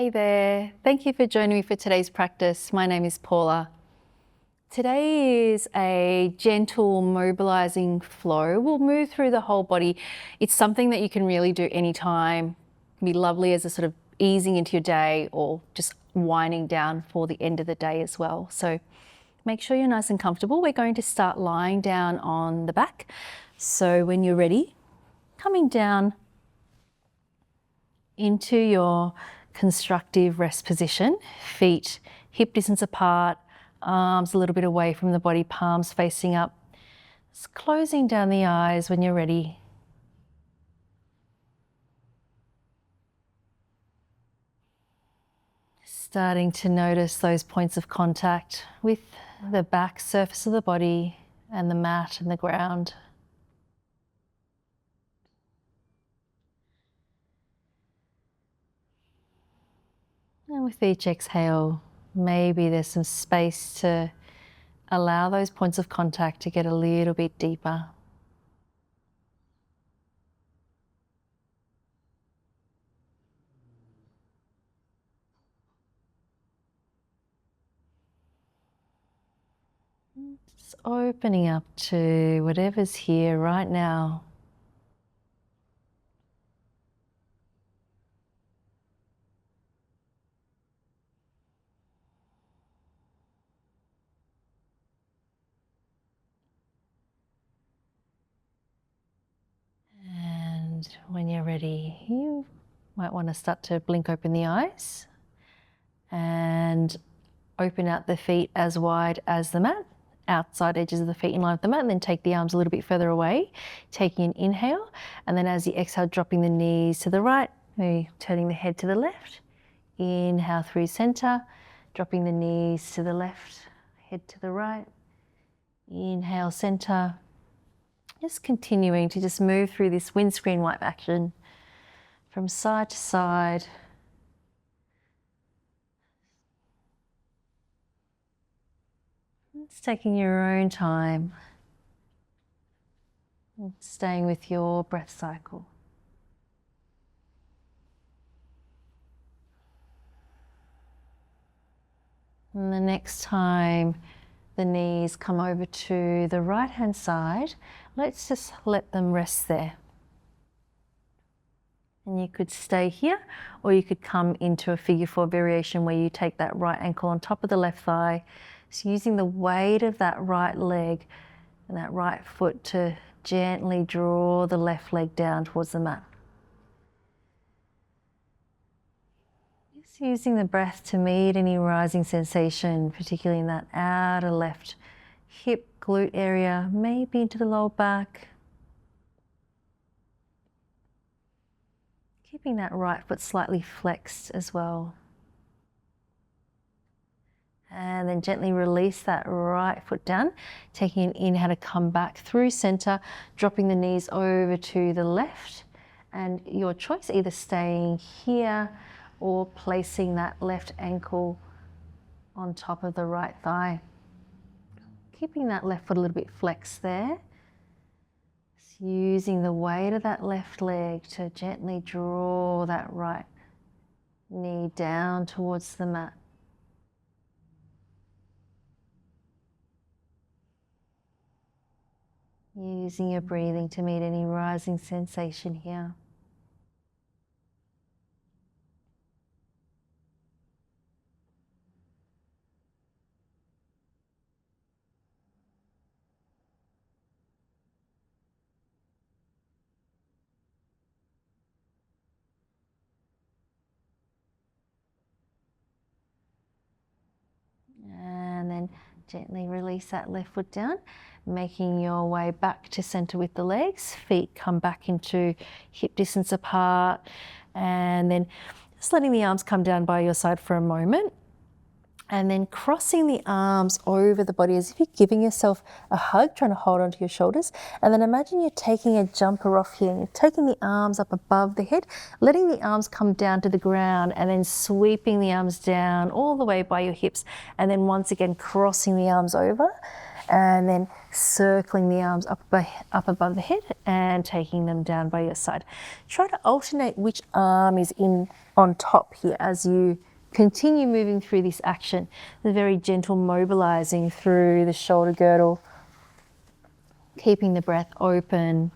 Hey there, thank you for joining me for today's practice. My name is Paula. Today is a gentle mobilizing flow. We'll move through the whole body. It's something that you can really do anytime. It can be lovely as a sort of easing into your day or just winding down for the end of the day as well. So make sure you're nice and comfortable. We're going to start lying down on the back. So when you're ready, coming down into your constructive rest position, feet hip distance apart, arms a little bit away from the body, palms facing up. Just closing down the eyes when you're ready. Starting to notice those points of contact with the back surface of the body and the mat and the ground. And with each exhale, maybe there's some space to allow those points of contact to get a little bit deeper. Just opening up to whatever's here right now. When you're ready, you might want to start to blink open the eyes and open out the feet as wide as the mat, outside edges of the feet in line with the mat, and then take the arms a little bit further away, taking an inhale, and then as you exhale, dropping the knees to the right, maybe turning the head to the left. Inhale through center, dropping the knees to the left, head to the right. Inhale, center. Just continuing to just move through this windscreen wipe action from side to side. It's taking your own time, staying with your breath cycle. And the next time the knees come over to the right hand side, let's just let them rest there. And you could stay here, or you could come into a figure four variation where you take that right ankle on top of the left thigh. So using the weight of that right leg and that right foot to gently draw the left leg down towards the mat. Just using the breath to meet any rising sensation, particularly in that outer left hip, glute area, maybe into the lower back. Keeping that right foot slightly flexed as well. And then gently release that right foot down, taking an inhale to come back through center, dropping the knees over to the left. And your choice, either staying here or placing that left ankle on top of the right thigh. Keeping that left foot a little bit flexed there. Just using the weight of that left leg to gently draw that right knee down towards the mat. Using your breathing to meet any rising sensation here. And then gently release that left foot down, making your way back to center with the legs. Feet come back into hip distance apart, and then just letting the arms come down by your side for a moment. And then crossing the arms over the body as if you're giving yourself a hug, trying to hold onto your shoulders. And then imagine you're taking a jumper off here and you're taking the arms up above the head, letting the arms come down to the ground and then sweeping the arms down all the way by your hips. And then once again, crossing the arms over and then circling the arms up above the head and taking them down by your side. Try to alternate which arm is on top here as you continue moving through this action. The very gentle mobilizing through the shoulder girdle, keeping the breath open.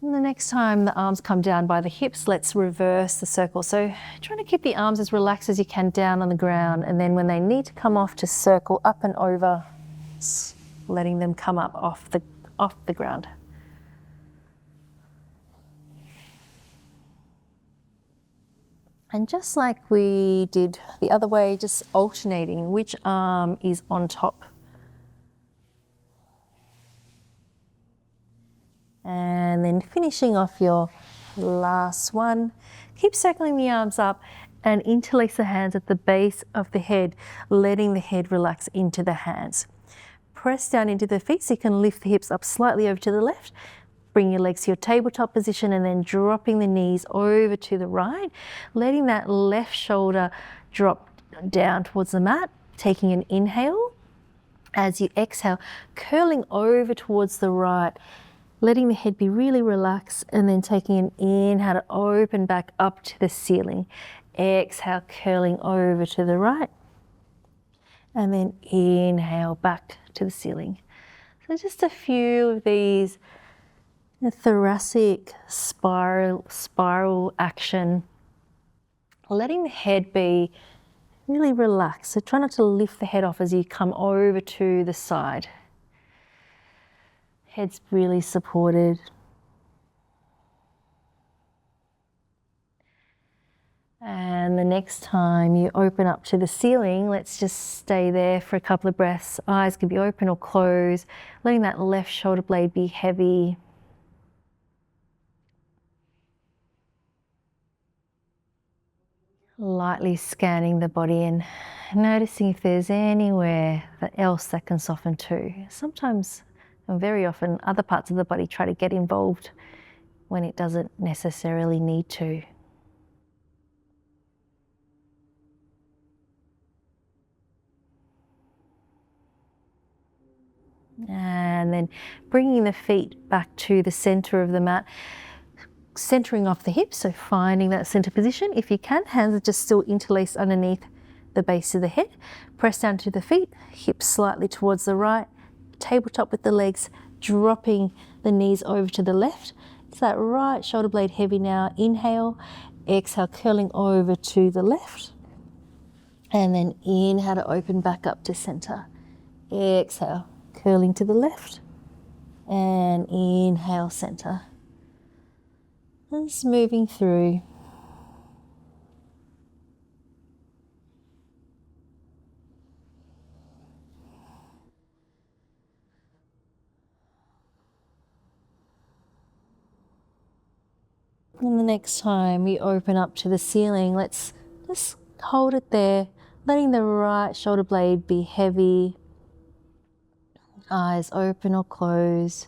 And the next time the arms come down by the hips, let's reverse the circle. So trying to keep the arms as relaxed as you can down on the ground, and then when they need to come off, to circle up and over, letting them come up off the ground. And just like we did the other way, just alternating which arm is on top. And then finishing off your last one. Keep circling the arms up and interlace the hands at the base of the head, letting the head relax into the hands. Press down into the feet so you can lift the hips up slightly over to the left. Bring your legs to your tabletop position and then dropping the knees over to the right, letting that left shoulder drop down towards the mat, taking an inhale. As you exhale, curling over towards the right, letting the head be really relaxed, and then taking an inhale to open back up to the ceiling. Exhale, curling over to the right, and then inhale back to the ceiling. So just a few of these thoracic spiral action, letting the head be really relaxed. So try not to lift the head off as you come over to the side. Head's really supported. And the next time you open up to the ceiling, let's just stay there for a couple of breaths. Eyes can be open or closed, letting that left shoulder blade be heavy. Lightly scanning the body and noticing if there's anywhere else that can soften too. Sometimes, and very often, other parts of the body try to get involved when it doesn't necessarily need to. And then bringing the feet back to the center of the mat, centering off the hips, so finding that center position. If you can, hands are just still interlaced underneath the base of the head. Press down to the feet, hips slightly towards the right, tabletop with the legs, dropping the knees over to the left. It's that right shoulder blade heavy now. Inhale, exhale, curling over to the left. And then inhale to open back up to center. Exhale, curling to the left, and inhale, center. And just moving through. And the next time we open up to the ceiling, let's just hold it there, letting the right shoulder blade be heavy. Eyes open or closed.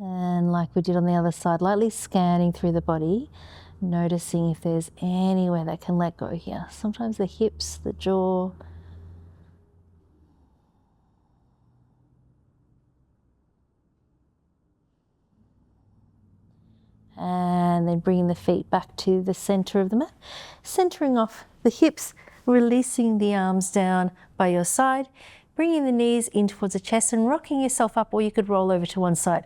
And like we did on the other side, lightly scanning through the body, noticing if there's anywhere that can let go here. Sometimes the hips, the jaw. And then bringing the feet back to the center of the mat, centering off the hips, releasing the arms down by your side, bringing the knees in towards the chest and rocking yourself up, or you could roll over to one side.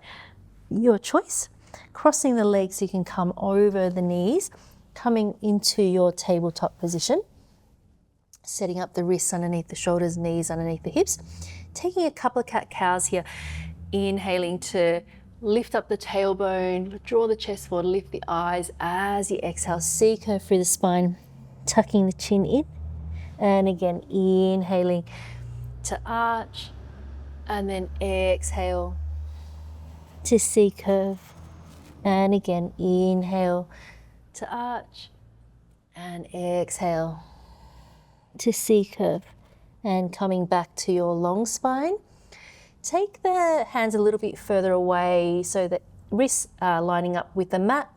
Your choice. Crossing the legs so you can come over the knees, coming into your tabletop position, setting up the wrists underneath the shoulders, knees underneath the hips, taking a couple of cat-cows here, inhaling to lift up the tailbone, draw the chest forward, lift the eyes as you exhale, C-curve through the spine, tucking the chin in, And again, inhaling to arch, and then exhale to C curve. And again, inhale to arch, and exhale to C curve. And coming back to your long spine. Take the hands a little bit further away so that wrists are lining up with the mat,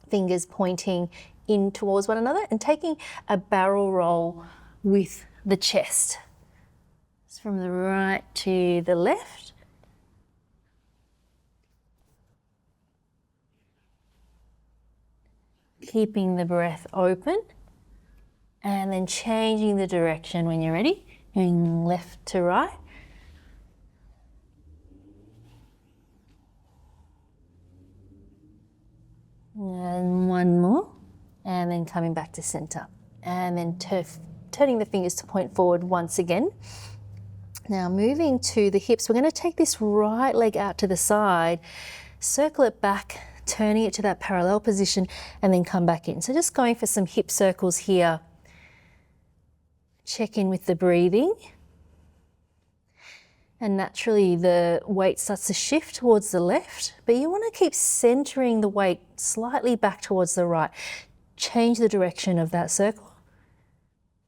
fingers pointing in towards one another, and taking a barrel roll with the chest. It's from the right to the left. Keeping the breath open, and then changing the direction when you're ready, going left to right. And one more, and then coming back to center, and then turning the fingers to point forward once again. Now moving to the hips, we're going to take this right leg out to the side, circle it back, turning it to that parallel position, and then come back in. So just going for some hip circles here. Check in with the breathing. And naturally the weight starts to shift towards the left, but you want to keep centering the weight slightly back towards the right. Change the direction of that circle.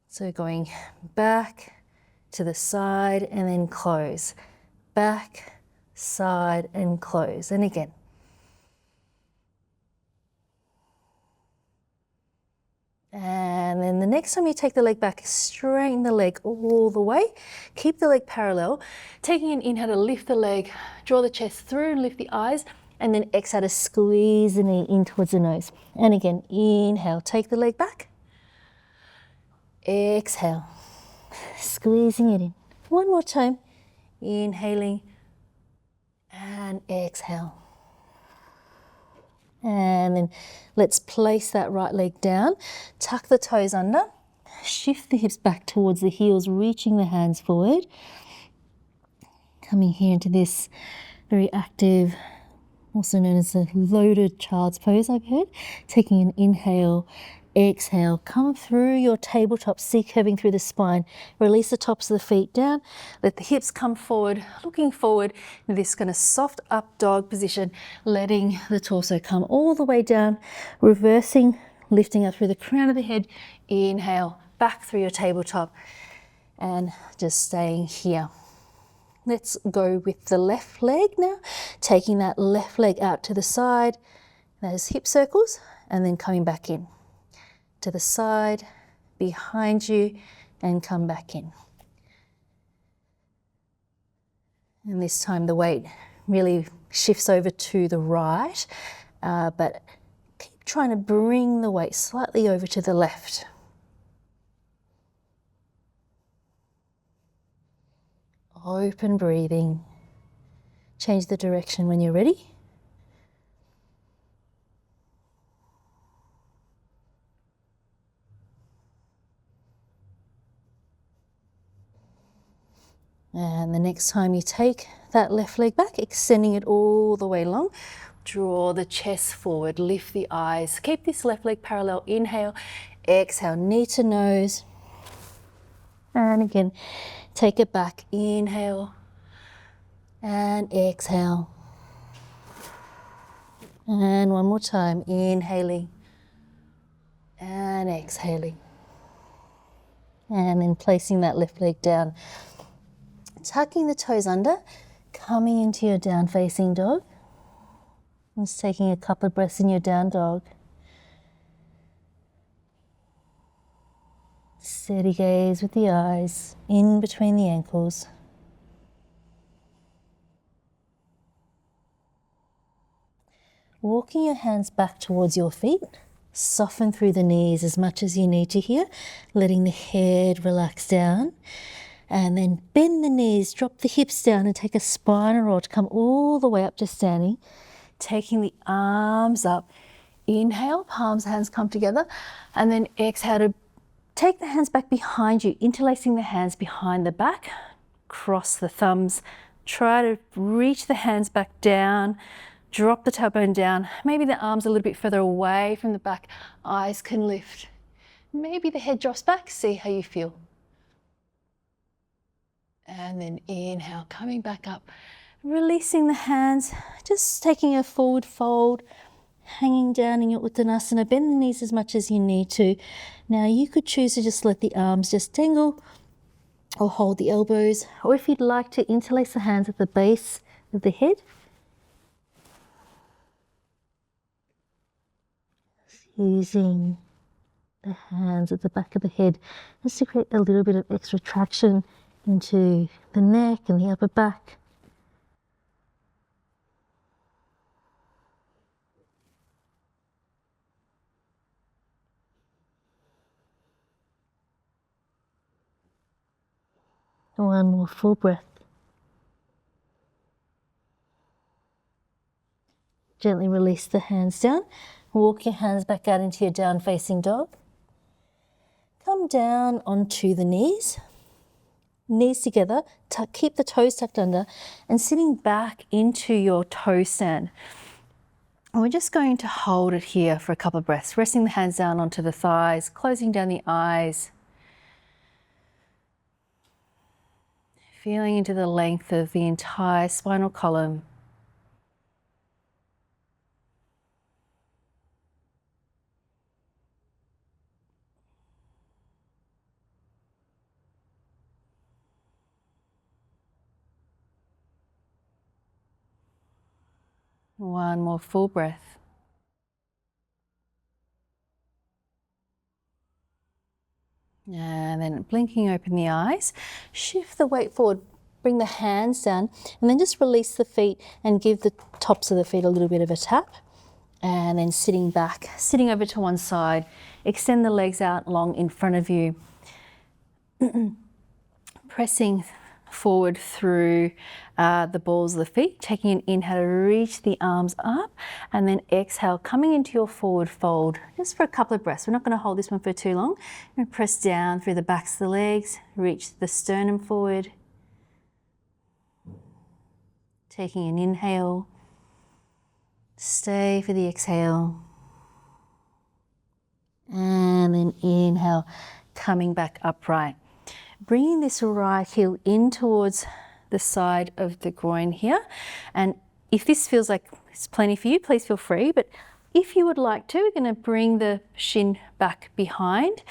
So going back to the side and then close. Back, side and close. And again. And then the next time you take the leg back, straighten the leg all the way. Keep the leg parallel. Taking an inhale to lift the leg, draw the chest through and lift the eyes, and then exhale to squeeze the knee in towards the nose. And again, inhale, take the leg back. Exhale, squeezing it in. One more time, inhaling and exhale. And then let's place that right leg down, tuck the toes under, shift the hips back towards the heels, reaching the hands forward. Coming here into this very active, also known as a loaded child's pose, I've heard. Taking an inhale, exhale, come through your tabletop, C-curving through the spine. Release the tops of the feet down, let the hips come forward, looking forward. Now this kind of soft up dog position, letting the torso come all the way down, reversing, lifting up through the crown of the head. Inhale, back through your tabletop, and just staying here. Let's go with the left leg now, taking that left leg out to the side, those hip circles, and then coming back in. To the side, behind you, and come back in. And this time the weight really shifts over to the right, but keep trying to bring the weight slightly over to the left. Open breathing. Change the direction when you're ready. And the next time you take that left leg back, extending it all the way long, draw the chest forward, lift the eyes, keep this left leg parallel, inhale, exhale, knee to nose, and again, take it back, inhale, and exhale, and one more time, inhaling, and exhaling, and then placing that left leg down. Tucking the toes under, coming into your down facing dog. Just taking a couple of breaths in your down dog. Steady gaze with the eyes in between the ankles. Walking your hands back towards your feet. Soften through the knees as much as you need to here, letting the head relax down. And then bend the knees, drop the hips down and take a spinal roll to come all the way up to standing. Taking the arms up. Inhale, palms, hands come together. And then exhale to take the hands back behind you, interlacing the hands behind the back. Cross the thumbs. Try to reach the hands back down. Drop the tailbone down. Maybe the arms a little bit further away from the back. Eyes can lift. Maybe the head drops back, see how you feel. And then inhale, coming back up, releasing the hands, just taking a forward fold, hanging down in your Uttanasana. Bend the knees as much as you need to. Now you could choose to just let the arms just dangle or hold the elbows, or if you'd like to interlace the hands at the base of the head. Using the hands at the back of the head just to create a little bit of extra traction into the neck and the upper back. One more full breath. Gently release the hands down. Walk your hands back out into your down facing dog. Come down onto the knees. Knees together, keep the toes tucked under and sitting back into your toe stand. And we're just going to hold it here for a couple of breaths, resting the hands down onto the thighs, closing down the eyes. Feeling into the length of the entire spinal column. One more full breath. And then blinking open the eyes, shift the weight forward, bring the hands down, and then just release the feet and give the tops of the feet a little bit of a tap. And then sitting back, sitting over to one side, extend the legs out long in front of you. Pressing forward through the balls of the feet, taking an inhale to reach the arms up, and then exhale, coming into your forward fold, just for a couple of breaths. We're not going to hold this one for too long. And press down through the backs of the legs, reach the sternum forward. Taking an inhale, stay for the exhale, and then inhale, coming back upright. Bringing this right heel in towards the side of the groin here. And if this feels like it's plenty for you, please feel free. But if you would like to, we're going to bring the shin back behind,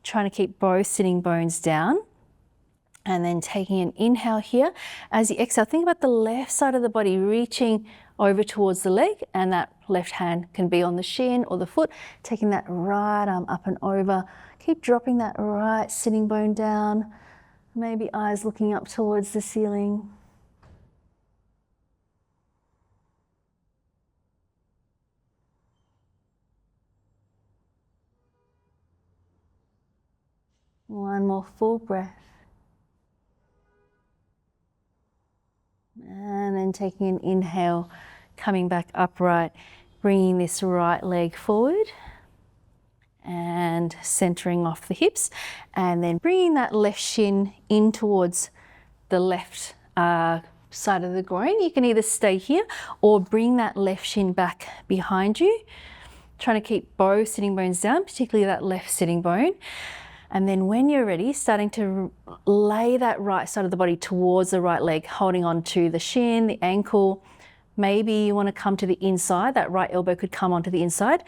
trying to keep both sitting bones down. And then taking an inhale here. As you exhale, think about the left side of the body reaching over towards the leg, and that left hand can be on the shin or the foot, taking that right arm up and over. Keep dropping that right sitting bone down, maybe eyes looking up towards the ceiling. One more full breath. And then taking an inhale, coming back upright, bringing this right leg forward and centering off the hips, and then bringing that left shin in towards the left side of the groin. You can either stay here or bring that left shin back behind you, trying to keep both sitting bones down, particularly that left sitting bone. And then when you're ready, starting to lay that right side of the body towards the right leg, holding on to the shin, the ankle. Maybe you want to come to the inside, that right elbow could come onto the inside,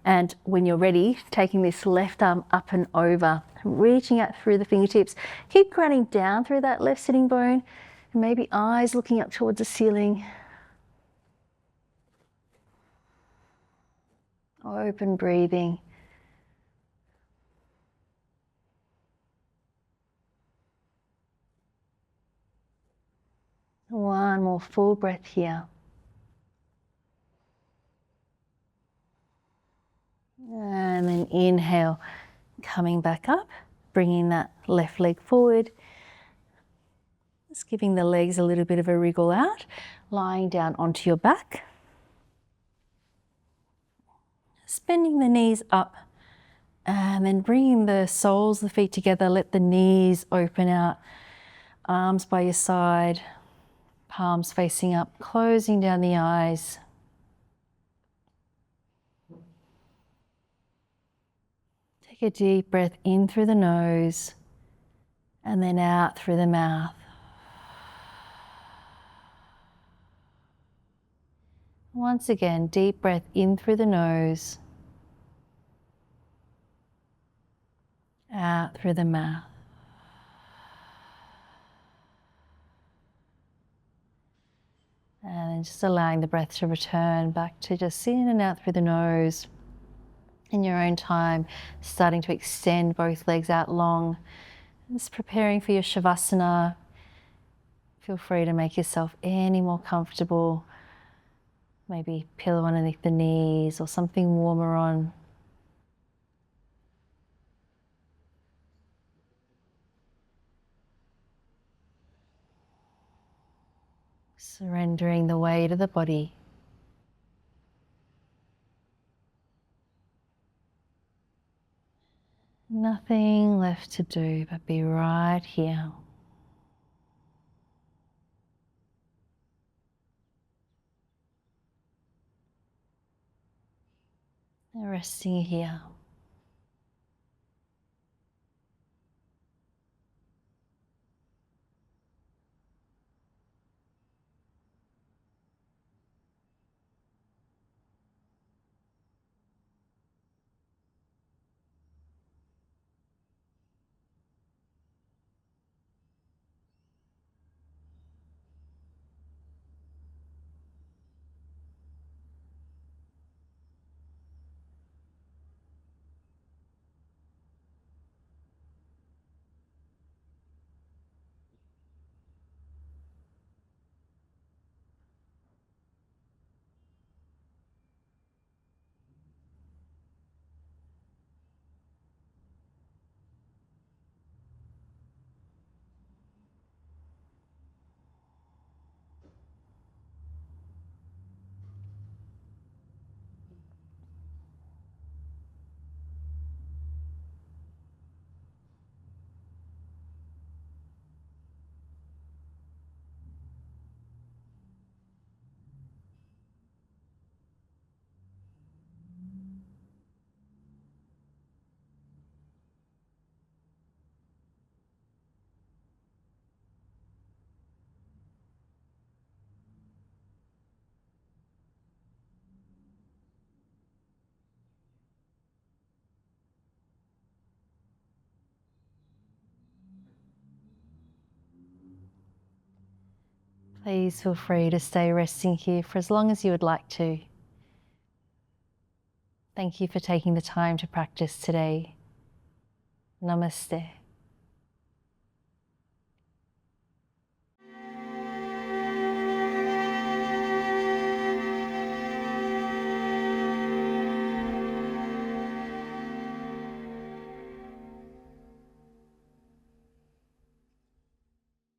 and when you're ready, taking this left arm up and over, reaching out through the fingertips. Keep grounding down through that left sitting bone, and maybe eyes looking up towards the ceiling. Open breathing. One more full breath here. And then inhale, coming back up, bringing that left leg forward. Just giving the legs a little bit of a wriggle out, lying down onto your back. Bending the knees up, and then bringing the soles of the feet together. Let the knees open out, arms by your side, palms facing up, closing down the eyes. Take a deep breath in through the nose and then out through the mouth. Once again, deep breath in through the nose, out through the mouth. And just allowing the breath to return back to just in and out through the nose. In your own time, starting to extend both legs out long. Just preparing for your Savasana. Feel free to make yourself any more comfortable. Maybe pillow underneath the knees or something warmer on. Surrendering the weight of the body. Nothing left to do but be right here. And resting here. Please feel free to stay resting here for as long as you would like to. Thank you for taking the time to practice today. Namaste.